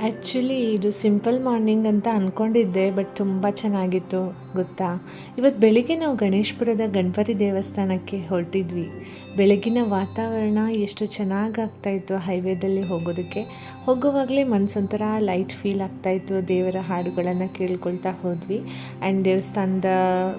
Actually ಇದು simple morning ಅಂತ ಅಂದ್ಕೊಂಡಿದ್ದೆ, ಬಟ್ ತುಂಬ ಚೆನ್ನಾಗಿತ್ತು ಗೊತ್ತಾ. ಇವತ್ತು ಬೆಳಿಗ್ಗೆ ನಾವು ಗಣೇಶಪುರದ ಗಣಪತಿ ದೇವಸ್ಥಾನಕ್ಕೆ ಹೊರಟಿದ್ವಿ. ಬೆಳಗಿನ ವಾತಾವರಣ ಎಷ್ಟು ಚೆನ್ನಾಗಿ ಆಗ್ತಾಯಿತ್ತು ಹೈವೇದಲ್ಲಿ ಹೋಗೋದಕ್ಕೆ. ಹೋಗುವಾಗಲೇ ಮನಸ್ಸೊಂಥರ ಲೈಟ್ ಫೀಲ್ ಆಗ್ತಾಯಿತ್ತು. ದೇವರ ಹಾಡುಗಳನ್ನು ಕೇಳ್ಕೊಳ್ತಾ ಹೋದ್ವಿ. ಆ್ಯಂಡ್ ದೇವಸ್ಥಾನದ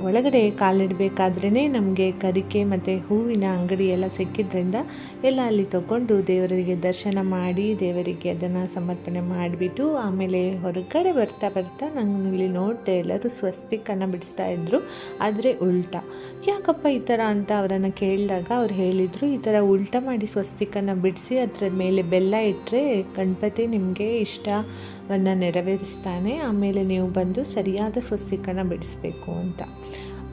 ಒಳಗಡೆ ಕಾಲಿಡಬೇಕಾದ್ರೇ ನಮಗೆ ಕರಿಕೆ ಮತ್ತು ಹೂವಿನ ಅಂಗಡಿ ಎಲ್ಲ ಸಿಕ್ಕಿದ್ರಿಂದ ಎಲ್ಲ ಅಲ್ಲಿ ತಗೊಂಡು ದೇವರಿಗೆ ದರ್ಶನ ಮಾಡಿ ದೇವರಿಗೆ ಅದನ್ನು ಸಮರ್ಪಣೆ ಮಾಡಿಬಿಟ್ಟು ಆಮೇಲೆ ಹೊರಗಡೆ ಬರ್ತಾ ಬರ್ತಾ ನಾನು ಇಲ್ಲಿ ನೋಡಿದೆ, ಎಲ್ಲರೂ ಸ್ವಸ್ತಿಕನ್ನು ಬಿಡಿಸ್ತಾ ಇದ್ದರು, ಆದರೆ ಉಲ್ಟಾ. ಯಾಕಪ್ಪ ಈ ಥರ ಅಂತ ಅವರನ್ನು ಕೇಳಿದಾಗ ಅವ್ರು ಹೇಳಿದರು, ಈ ಥರ ಉಲ್ಟಾ ಮಾಡಿ ಸ್ವಸ್ತಿಕನ್ನು ಬಿಡಿಸಿ ಅದರ ಮೇಲೆ ಬೆಲ್ಲ ಇಟ್ಟರೆ ಗಣಪತಿ ನಿಮಗೆ ಇಷ್ಟವನ್ನು ನೆರವೇರಿಸ್ತಾನೆ, ಆಮೇಲೆ ನೀವು ಬಂದು ಸರಿಯಾದ ಸ್ವಸ್ತಿಕನ್ನು ಬಿಡಿಸ್ಬೇಕು ಅಂತ.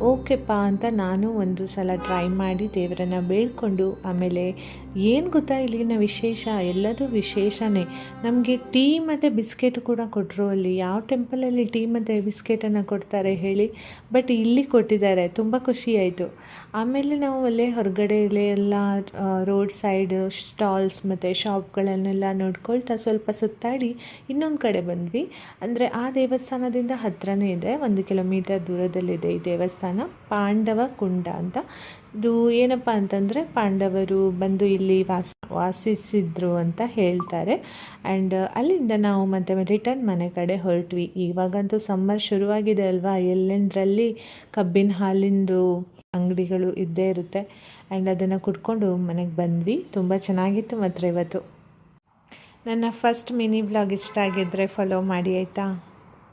ಓಕೆಪ್ಪ ಅಂತ ನಾನು ಒಂದು ಸಲ ಟ್ರೈ ಮಾಡಿ ದೇವರನ್ನು ಬೇಡಿಕೊಂಡು, ಆಮೇಲೆ ಏನು ಗೊತ್ತಾ ಇಲ್ಲಿನ ವಿಶೇಷ, ಎಲ್ಲದೂ ವಿಶೇಷವೇ. ನಮಗೆ ಟೀ ಮತ್ತು ಬಿಸ್ಕೆಟ್ ಕೂಡ ಕೊಟ್ಟರು. ಅಲ್ಲಿ ಯಾವ ಟೆಂಪಲಲ್ಲಿ ಟೀ ಮತ್ತು ಬಿಸ್ಕೆಟನ್ನು ಕೊಡ್ತಾರೆ ಹೇಳಿ, ಬಟ್ ಇಲ್ಲಿ ಕೊಟ್ಟಿದ್ದಾರೆ. ತುಂಬ ಖುಷಿಯಾಯಿತು. ಆಮೇಲೆ ನಾವು ಅಲ್ಲೇ ಹೊರಗಡೆಯಲ್ಲೇ ಎಲ್ಲ ರೋಡ್ ಸೈಡ್ ಸ್ಟಾಲ್ಸ್ ಮತ್ತು ಶಾಪ್ಗಳನ್ನೆಲ್ಲ ನೋಡ್ಕೊಳ್ತಾ ಸ್ವಲ್ಪ ಸುತ್ತಾಡಿ ಇನ್ನೊಂದು ಕಡೆ ಬಂದ್ವಿ. ಅಂದರೆ ಆ ದೇವಸ್ಥಾನದಿಂದ ಹತ್ತಿರನೇ ಇದೆ, 1 ಕಿಲೋಮೀಟರ್ ದೂರದಲ್ಲಿದೆ ಈ ದೇವಸ್ಥಾನ. ಪಾಂಡವ ಕುಂಡ ಅಂತ. ಇದು ಏನಪ್ಪ ಅಂತಂದರೆ ಪಾಂಡವರು ಬಂದು ಇಲ್ಲಿ ವಾಸಿಸಿದ್ರು ಅಂತ ಹೇಳ್ತಾರೆ. ಆ್ಯಂಡ್ ಅಲ್ಲಿಂದ ನಾವು ಮತ್ತೆ ರಿಟರ್ನ್ ಮನೆ ಕಡೆ ಹೊರಟ್ವಿ. ಇವಾಗಂತೂ ಸಮ್ಮರ್ ಶುರುವಾಗಿದೆ ಅಲ್ವಾ, ಎಲ್ಲೆಂದರಲ್ಲಿ ಕಬ್ಬಿನ ಹಾಲಿಂದು ಅಂಗಡಿಗಳು ಇದ್ದೇ ಇರುತ್ತೆ. ಆ್ಯಂಡ್ ಅದನ್ನು ಕುಡ್ಕೊಂಡು ಮನೆಗೆ ಬಂದ್ವಿ. ತುಂಬ ಚೆನ್ನಾಗಿತ್ತು ಮಾತ್ರ ಇವತ್ತು. ನನ್ನ ಫಸ್ಟ್ ಮಿನಿ ವ್ಲಾಗ್ ಇಷ್ಟ ಆಗಿದ್ದರೆ ಫಾಲೋ ಮಾಡಿ ಆಯಿತಾ.